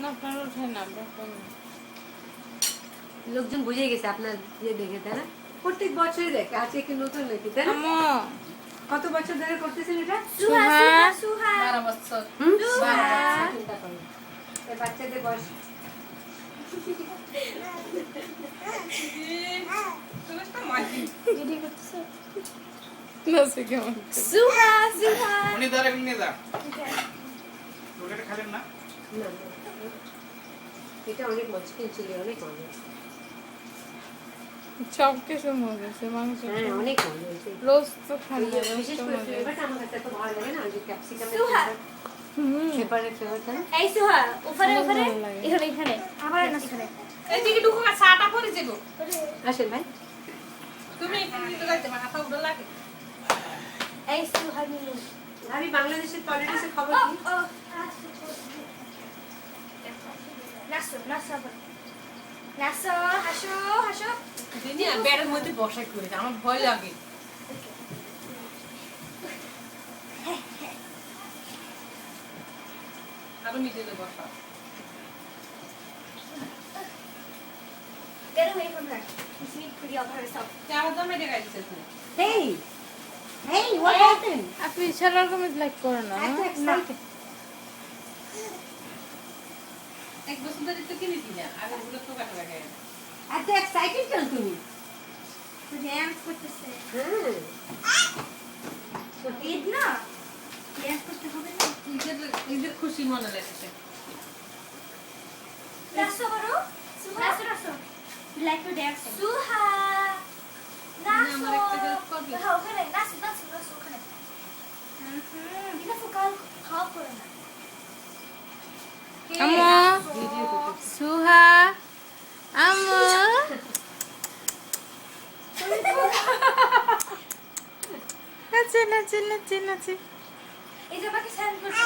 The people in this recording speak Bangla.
না আপনার ওঠে না লোকজন বুঝে গেছে আপনার ইয়ে দেখে, তাই না? প্রত্যেক বছরই দেখে, আজকে কি নতুন নাকি, তাই না? আম্মু কত বছর ধরে করতেছেন এটা? সুহা 12 বছর। চিন্তা করুন, এই বাচ্চাদের বয়স। তুমি তো মাঝি। নাচে কেমন সুহা সুহা উনি ধরে নিয়ে যা। রোকেটে খাবেন না? না, না, এটা অনেক মজকিন ছিল, অনেক মজা। সব কিছু মজা আছে মাংস হ্যাঁ, অনেক মজা হয়েছে। রোস্ট তো খান না বিশেষ রোস্ট করে মজা ফ্লেভারটা আমার কাছে এত ভালো লাগে না, ওই যে ক্যাপসিকামের সুহা। পেপারের ফ্লেভারটা না? এই সুহা উপরে আমার উপরে ভালো লাগে। এখানে এখানে আবার না এখানে এই দিকে ঢুকো আর চাটা পরে যাবো। আসেন ভাই। তুমি এখানে তো যাইতে পারো, হাতা উড়ো লাগে। এই সুহা নিয়ে ভাবি, বাংলাদেশের পলিটিক্সের খবর কি? নাসো নাসো নাসো হাসো হাসো দিদি আর বেড়ের মধ্যে বসা করে আমার ভয় লাগে। আরো মিডিলে বসা। Get away from her. She's being pretty all by herself. আমার তো মেডে গাইছে তুমি। Hey! Hey, what happened? আপনি ইশারার কমে লাইক করো না এত excited. এক বছর ধরে তো কিনেছি না, আগে গুলো তো কাটা লাগে। এত excited কেন তুমি? To dance করতেছে হ্যাঁ। ঈদ না dance করতে হবে না ঈদের খুশি মনে লাগছে। নাসো বড় নাসো নাসো you like to dance সুহা নাসো আমার একটা help করবি? হ্যাঁ ওখানে নাসো নাসো নাসো ওখানে এটা ফোকাল খাও করে না আম্মু সুহা আম্মু নাচে নাচে নাচে নাচে এই যে আমাকে সেন্ড করতে